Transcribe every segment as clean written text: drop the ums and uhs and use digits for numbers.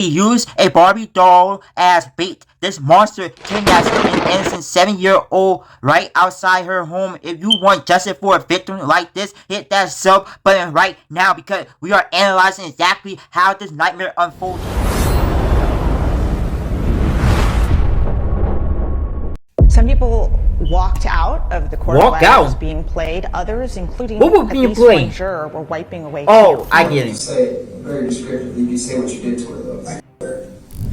He used a Barbie doll as bait. This monster kidnaps an innocent 7-year-old right outside her home. If you want justice for a victim like this, hit that sub button right now because we are analyzing exactly how this nightmare unfolded. Some people walked out of the court while it was being played. Others, including what was being played? One juror, were wiping away. Oh, I get it. Say very descriptively. You say what you did to her, though.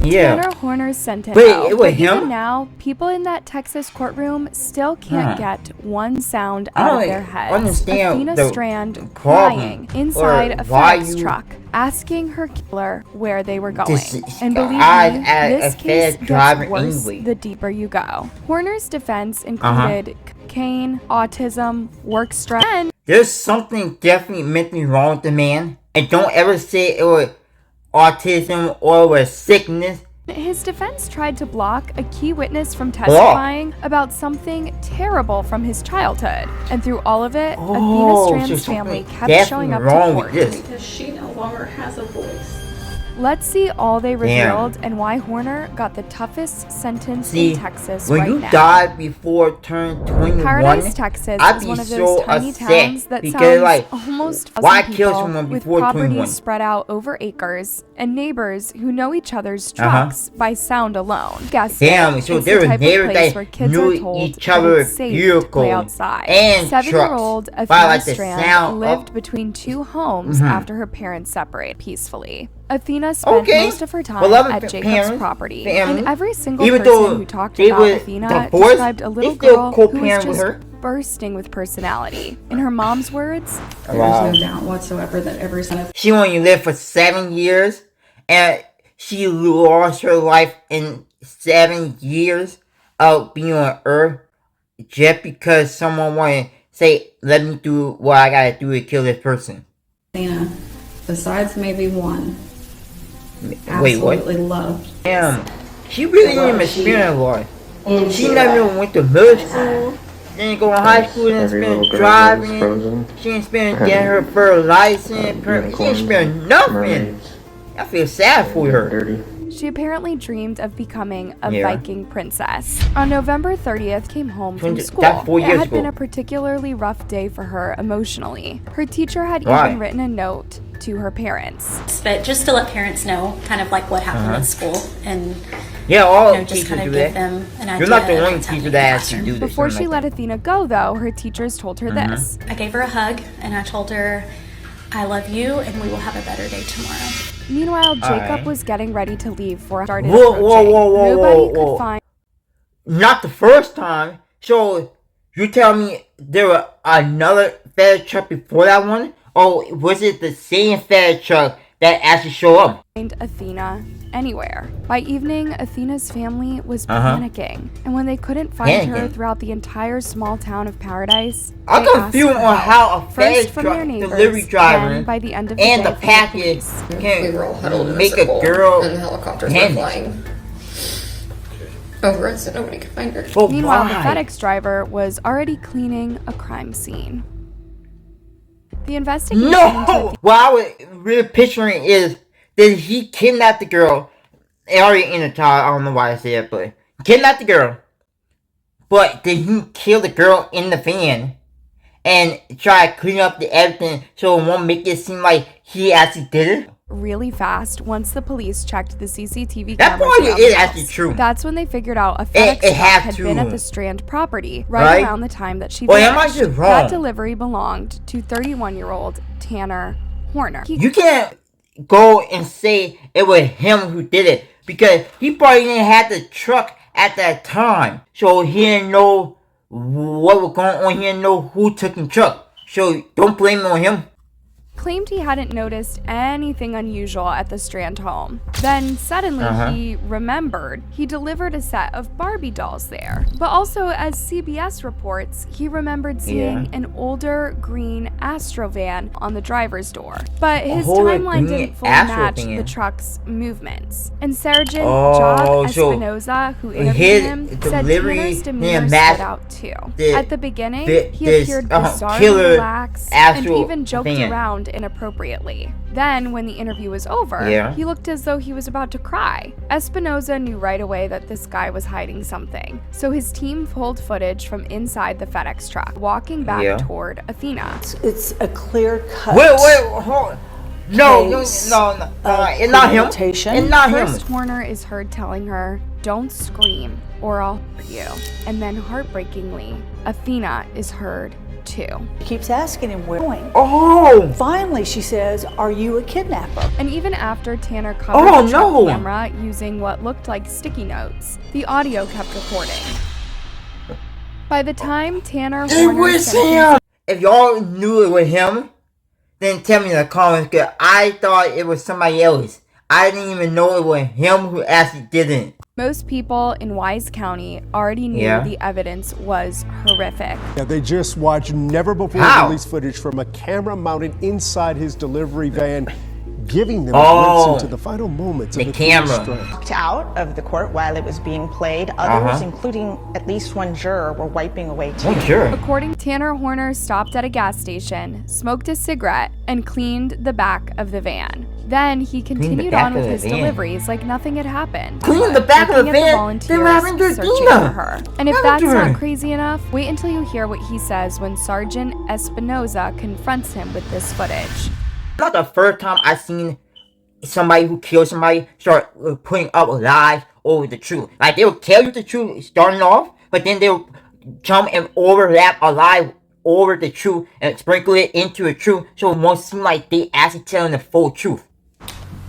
Yeah. Tanner Horner's sentence. Wait, it was him? Even now, people in that Texas courtroom still can't get one sound out of their heads. Understand Athena Strand crying inside a FedEx truck, asking her killer where they were going. And believe me, this case gets worse the deeper you go. Horner's defense included cocaine, autism, work stress, and there's something definitely mentally wrong with the man. And don't ever say it was autism or with sickness. his defense tried to block a key witness from testifying about something terrible from his childhood. And through all of it, Athena Strand's family kept showing up to court. Because she no longer has a voice. Let's see all they revealed and why Horner got the toughest sentence in Texas right now. When you die before turn 21, Paradise, Texas is one of those tiny towns that sounds like almost why kill someone with before 21? properties spread out over acres and neighbors who know each other's trucks by sound alone. Guess damn, so there were neighbors that knew each other's vehicles and 7-year-old Athena Strand lived between two homes after her parents separated peacefully. Athena spent most of her time at Jacob's property, and every single person who talked about Athena described a little girl who was just bursting with personality. In her mom's words, "There's no doubt whatsoever that every son of..." She only lived for 7 years, and she lost her life in 7 years of being on Earth just because someone wanted to say, "Let me do what I gotta do to kill this person." Athena, besides maybe one, wait, what? absolutely loved. Damn, she really didn't experience life. She never went to middle school, didn't go to high school, didn't spend driving, she didn't spend getting her first license, she didn't spend nothing. I feel sad for her. she apparently dreamed of becoming a Viking princess. On November 30th, came home from school. It had been a particularly rough day for her emotionally. Her teacher had even written a note to her parents. But just to let parents know kind of like what happened at school and just kind of give them an idea. You're not the only teacher that has to do this. Before she let Athena go though, her teachers told her this. I gave her a hug and I told her, "I love you and we will have a better day tomorrow." Meanwhile, Jacob was getting ready to leave for a started Nobody could find. Not the first time. So you tell me there was another FedEx truck before that one? Or was it the same FedEx truck that actually showed up? Athena anywhere. By evening, Athena's family was panicking, and when they couldn't find her throughout the entire small town of Paradise, I'm confused on how a FedEx truck delivery driver by the end of and the package can make a girl and the helicopters were flying over it, so nobody could find her. Meanwhile, the FedEx driver was already cleaning a crime scene. The investigation. No! What I was really picturing is, did he kidnap the girl? Already in the child, I don't know why I say that, but kidnap the girl. But did he kill the girl in the van and try to clean up the evidence so it won't make it seem like he actually did it? Really fast once the police checked the CCTV that cameras. That is actually true. That's when they figured out a FedEx truck had been at the Strand property right around the time that she vanished. That delivery belonged to 31-year-old Tanner Horner. You can't go and say it was him who did it because he probably didn't have the truck at that time, so he didn't know what was going on. He didn't know who took the truck, so don't blame it on him. Claimed he hadn't noticed anything unusual at the Strand home. Then suddenly he remembered he delivered a set of Barbie dolls there. But also, as CBS reports, he remembered seeing an older green Astro van on the driver's door. But his timeline didn't fully match the truck's movements. And Sergeant Job Espinoza, who interviewed him, said Tanner's demeanor stood out too. At the beginning, he appeared bizarrely relaxed and even joked around inappropriately. Then, when the interview was over, he looked as though he was about to cry. Espinoza knew right away that this guy was hiding something, so his team pulled footage from inside the FedEx truck, walking back toward Athena. It's a clear cut. Wait, hold on. No, it's not him. It's not him. First, Horner is heard telling her, "Don't scream or I'll hurt you." And then, heartbreakingly, Athena is heard too. She keeps asking him where he's going. Oh! Finally, she says, "Are you a kidnapper?" And even after Tanner covered the truck camera using what looked like sticky notes, the audio kept recording. By the time Tanner Horner said if y'all knew it was him, then tell me in the comments, because I thought it was somebody else. I didn't even know it was him who actually did it. Most people in Wise County already knew the evidence was horrific. Yeah, they just watched never before released footage from a camera mounted inside his delivery van, giving them a glimpse into the final moments of the camera. Walked out of the court while it was being played. Others, including at least one juror, were wiping away too. According to Tanner, Horner stopped at a gas station, smoked a cigarette, and cleaned the back of the van. Then he continued on with his deliveries like nothing had happened. Clean the back of the van? They were having searching for her. And if that's not crazy enough, wait until you hear what he says when Sergeant Espinoza confronts him with this footage. Not the first time I've seen somebody who killed somebody start putting up lies over the truth. Like, they will tell you the truth starting off, but then they'll jump and overlap a lie over the truth and sprinkle it into the truth, so it won't seem like they actually telling the full truth.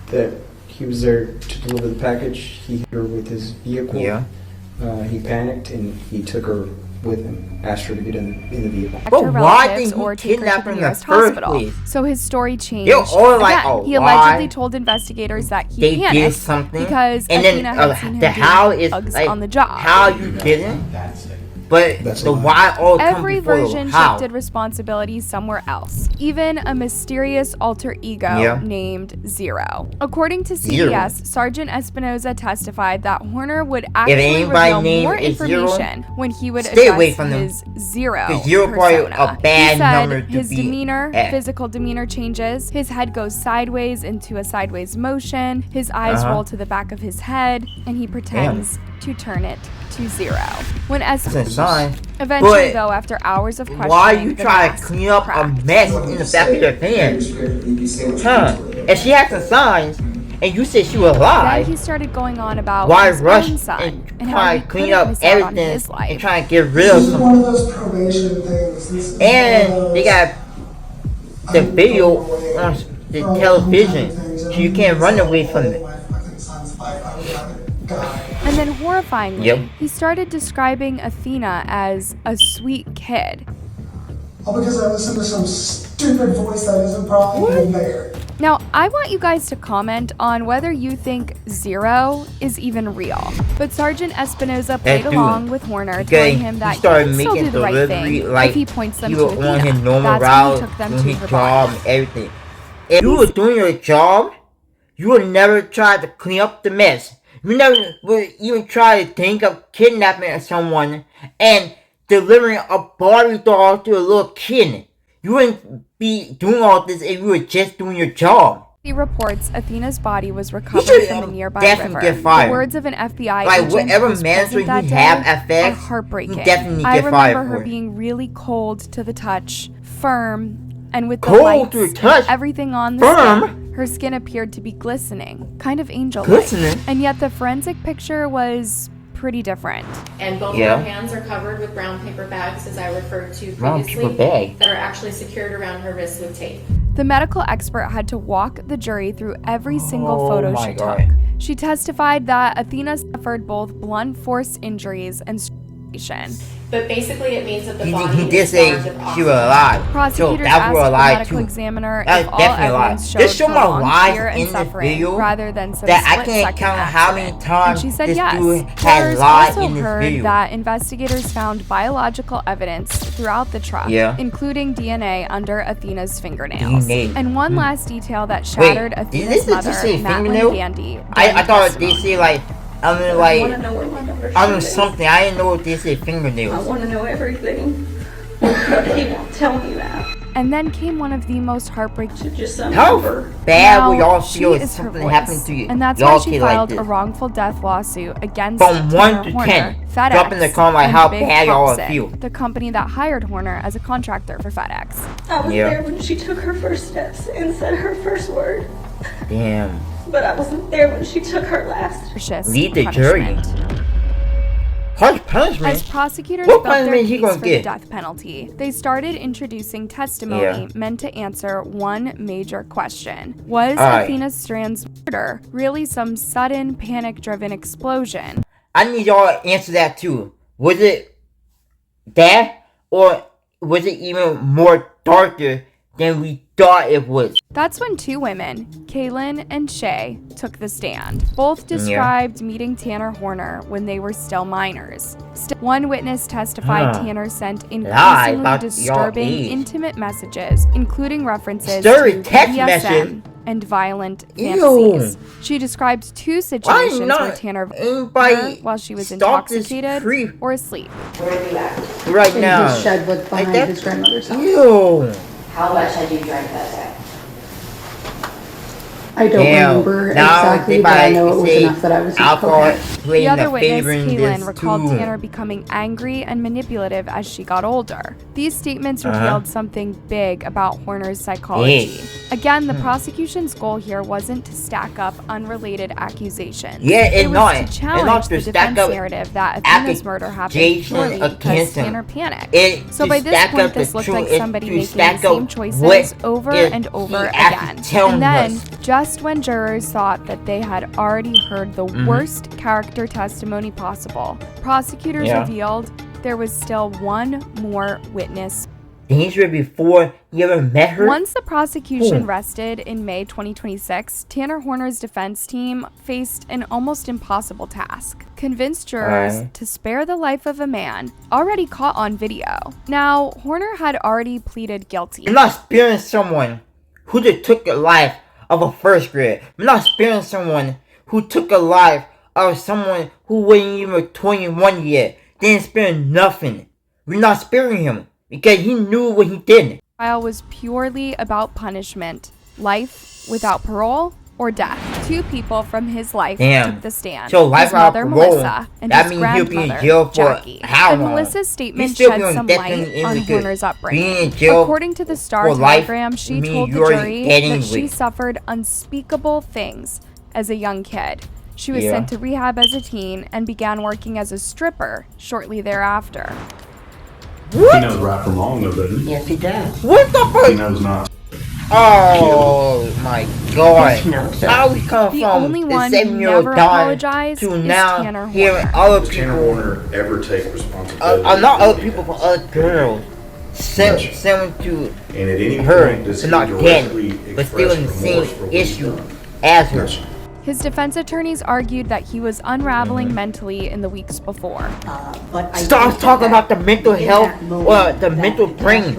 That he was there to deliver the package. He hit her with his vehicle. He panicked and he took her with him, asked her to get in the vehicle. But why did he kidnap her in the first place? So his story changed. Again, he allegedly told investigators that he panicked because Athena had seen him doing drugs on the job. How you didn't? But the why all every version shifted responsibility somewhere else. Even a mysterious alter ego named Zero. According to CBS, Sergeant Espinoza testified that Horner would actually reveal more information when he would address his Zero persona. He said his demeanor, physical demeanor changes, his head goes sideways into a sideways motion, his eyes roll to the back of his head, and he pretends to turn it to zero. When eventually, though, after hours of questioning, why you try to clean up a mess in the back of your van? If she had some signs, and you said she was alive, then he started going on about why his rush own son and try to clean up everything and try to get rid of This is one of those probation things. And they got the video on the television, so you can't run away from it. And then horrifyingly, he started describing Athena as a sweet kid. All because I listened to some stupid voice that isn't probably even there. Now, I want you guys to comment on whether you think Zero is even real. But Sergeant Espinoza played along with Horner, telling him that he can still do the right thing if he points them to Athena. That's when he took them to her job and everything. If you were doing your job, you would never try to clean up the mess. You never would even try to think of kidnapping someone and delivering a Barbie doll to a little kid. You wouldn't be doing all this if you were just doing your job. He reports Athena's body was recovered from the nearby river. The words of an FBI agent whatever who's manager present that you day have at FedEx, are heartbreaking. I remember her being really cold to the touch, firm, and with the lights and everything on the skin, her skin appeared to be glistening, kind of angel-like. And yet the forensic picture was pretty different. And both of her hands are covered with brown paper bags, as I referred to previously, that are actually secured around her wrists with tape. The medical expert had to walk the jury through every single photo she took. She testified that Athena suffered both blunt force injuries and strangulation. But basically, it means that the body he did say she was alive. Prosecutors asked the medical examiner if all evidence showed prolonged fear and suffering rather than some split-second accident. And she said yes. Jurors also heard that investigators found biological evidence throughout the truck, including DNA under Athena's fingernails. And one last detail that shattered Athena's mother, Madeline Gandy. I thought they say something. I didn't know what they say fingernails. I want to know everything, but he won't tell me that. And then came one of the most heartbreaking. How bad we all she feel if is her something voice. happens to you. And that's y'all why she feel like filed this. a wrongful death lawsuit against From 1 Tanner to Horner, 10, FedEx, drop in the comment like and how Big bad y'all Thompson, feel. the company that hired Horner as a contractor for FedEx. I was there when she took her first steps and said her first word. Damn. But I wasn't there when she took her last. Lead the jury. Harsh punishment? As prosecutors what built their punishment he case gonna for get? the death penalty, they started introducing testimony meant to answer one major question. Was Athena Strand's murder really some sudden, panic-driven explosion? I need y'all to answer that too. Was it that, or was it even more darker than we thought it was? That's when two women, Kaylin and Shay, took the stand. Both described meeting Tanner Horner when they were still minors. One witness testified Tanner sent increasingly disturbing, intimate messages, including references to BDSM and violent fantasies. She described two situations where Tanner her while she was intoxicated or asleep. Where are you at? Right now. His shed was behind his grandmother's house. Ew. How much had you drank that day? I don't remember exactly, but I know it was enough that I was The other witness, Kaylin, recalled Tanner becoming angry and manipulative as she got older. These statements revealed something big about Horner's psychology. Again, the prosecution's goal here wasn't to stack up unrelated accusations. It was to challenge the defense narrative that Athena's murder happened purely because Tanner panicked. So by this point, this looked like somebody making the same choices over and over again. And then, just when jurors thought that they had already heard the worst character testimony possible, prosecutors revealed there was still one more witness. Dangerous before you ever met her? Once the prosecution rested in May 2026, Tanner Horner's defense team faced an almost impossible task. Convince jurors to spare the life of a man already caught on video. Now, Horner had already pleaded guilty. I'm not sparing someone who just took the life of a first grader. I'm not sparing someone who took the life of someone who wasn't even 21 yet. Didn't spare nothing. We're not sparing him because he knew what he did. The trial was purely about punishment, life without parole or death. Two people from his life took the stand. So life his mother, Melissa, and that his means he'll be in grandmother, jail for Jackie. how And long? Melissa's statement shed some light on Horner's upbringing. According to the Star Telegram, she told the jury that she suffered unspeakable things as a young kid. She was sent to rehab as a teen and began working as a stripper shortly thereafter. What? He knows right from wrong, though, doesn't he? Yes, he does. What the fuck? He knows not. Oh my god. How we come The from only the one who 7-year-old never dying apologized to is now Tanner hearing Horner. other Does Tanner people, Horner ever take responsibility? not other people, but other girls, sent to And at any her, point, does but he not directly dead, but still in the express remorse for same what he's issue done? as her. His defense attorneys argued that he was unraveling mentally in the weeks before. Stop talking about the mental health or the mental brain.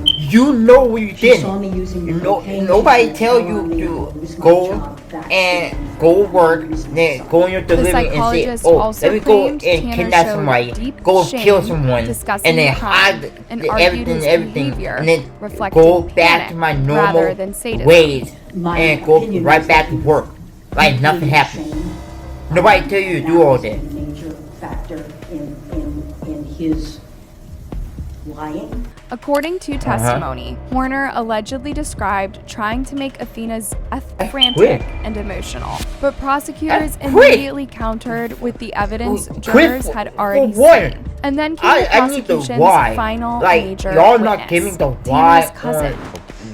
You know what you did. You know, nobody tell you to go and go work, then go in your delivery and say, oh, let me go and kidnap somebody, go kill someone, and then hide everything, and then go back to my normal ways and go right back to work. Like nothing happened. Nobody tell you to do all that. Major factor in his lying. According to testimony, Horner allegedly described trying to make Athena's death frantic and emotional. But prosecutors immediately countered with the evidence jurors had already seen. And then came the prosecution's final major y'all witness, not giving the why Tanner's cousin.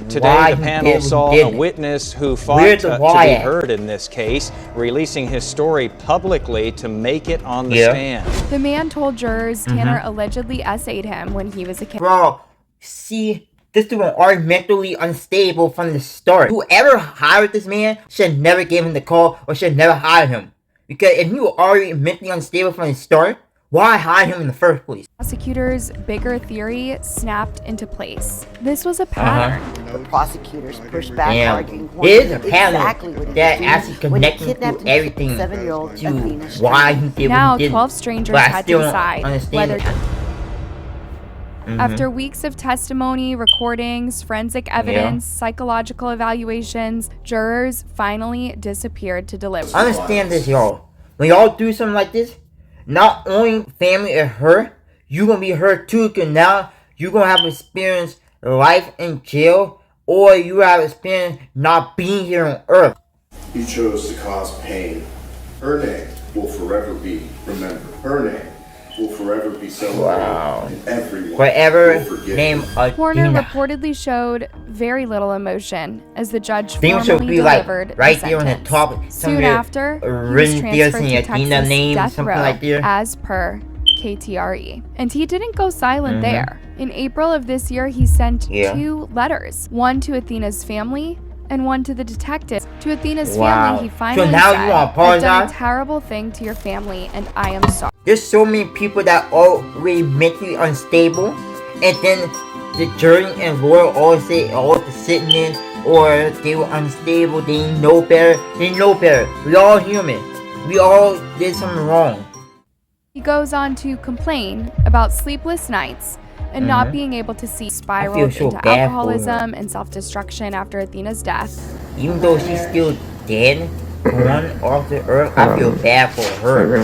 Today, the panel saw a witness who fought to be heard in this case, releasing his story publicly to make it on the stand. The man told jurors Tanner allegedly essayed him when he was a kid. Bro, see, this dude was already mentally unstable from the start. Whoever hired this man should never give him the call or should never hire him. Because if he was already mentally unstable from the start, why hire him in the first place? Prosecutors' bigger theory snapped into place. This was a pattern. The prosecutors pushed back, arguing it is a pattern that actually connecting to everything to why he did now, what he did. 12 strangers had to decide whether After weeks of testimony, recordings, forensic evidence, psychological evaluations, jurors finally disappeared to deliver. Understand this, y'all. When y'all do something like this, not only family is hurt, you gonna be hurt too, because now you gonna have experienced life in jail, or you have experienced not being here on Earth. You chose to cause pain. Her name will forever be remembered. Her name will forever be celebrated, and everyone forever will forget name a Horner Dina. reportedly showed very little emotion as the judge Things should formally be like delivered right the there on the sentence. top. Soon after, he was transferred to Texas death row as per KTRE. And he didn't go silent there. In April of this year, he sent 2 letters, one to Athena's family and one to the detectives. To Athena's family, he finally so now said, you want to apologize? "I've done a terrible thing to your family and I am sorry." There's so many people that are already mentally unstable, and then the jury and lawyer all say, all sitting in, or they were unstable, they didn't know better. They know better. We all human. We all did something wrong. He goes on to complain about sleepless nights and not being able to see, spiraled so into bad for alcoholism and self-destruction after Athena's death. Even though she's still dead, gone off the earth, I feel bad for her.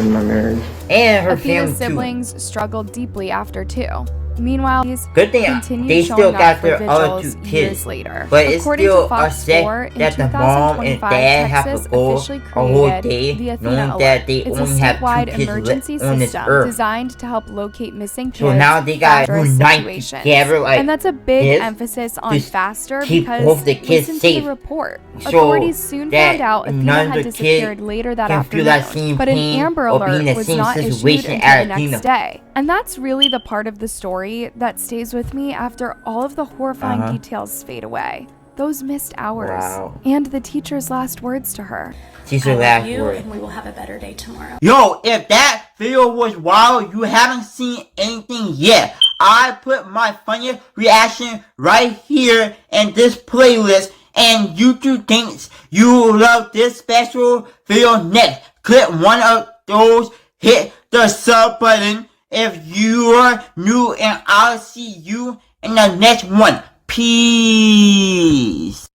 And her Athena's family too. siblings struggled deeply after too. Meanwhile, these Good thing continued they showing still up got for their other vigils 2 years kids. later. But it's According still to Fox 4, in that the mom and 2025, dad have Texas to go officially a whole created day the Athena knowing Alert. that they It's a only have 2 statewide kids emergency on this system earth. designed to help locate missing kids So now they got after unite situations. together, like, and that's a big kids emphasis on to faster keep because both the kids listen safe. to the report. So Authorities soon that found out Athena none had of the disappeared kids later that can feel that afternoon, same but an pain Amber or be in Alert the was same not issued situation until as the Athena. next day. And that's really the part of the story that stays with me after all of the horrifying details fade away. Those missed hours. And the teacher's last words to her. She's I her love last you, word. and we will have a better day tomorrow. Yo, if that video was wild, you haven't seen anything yet. I put my funniest reaction right here in this playlist, and YouTube thinks you will love this special video next. Click one of those, hit the sub button if you are new, and I'll see you in the next one. Peace.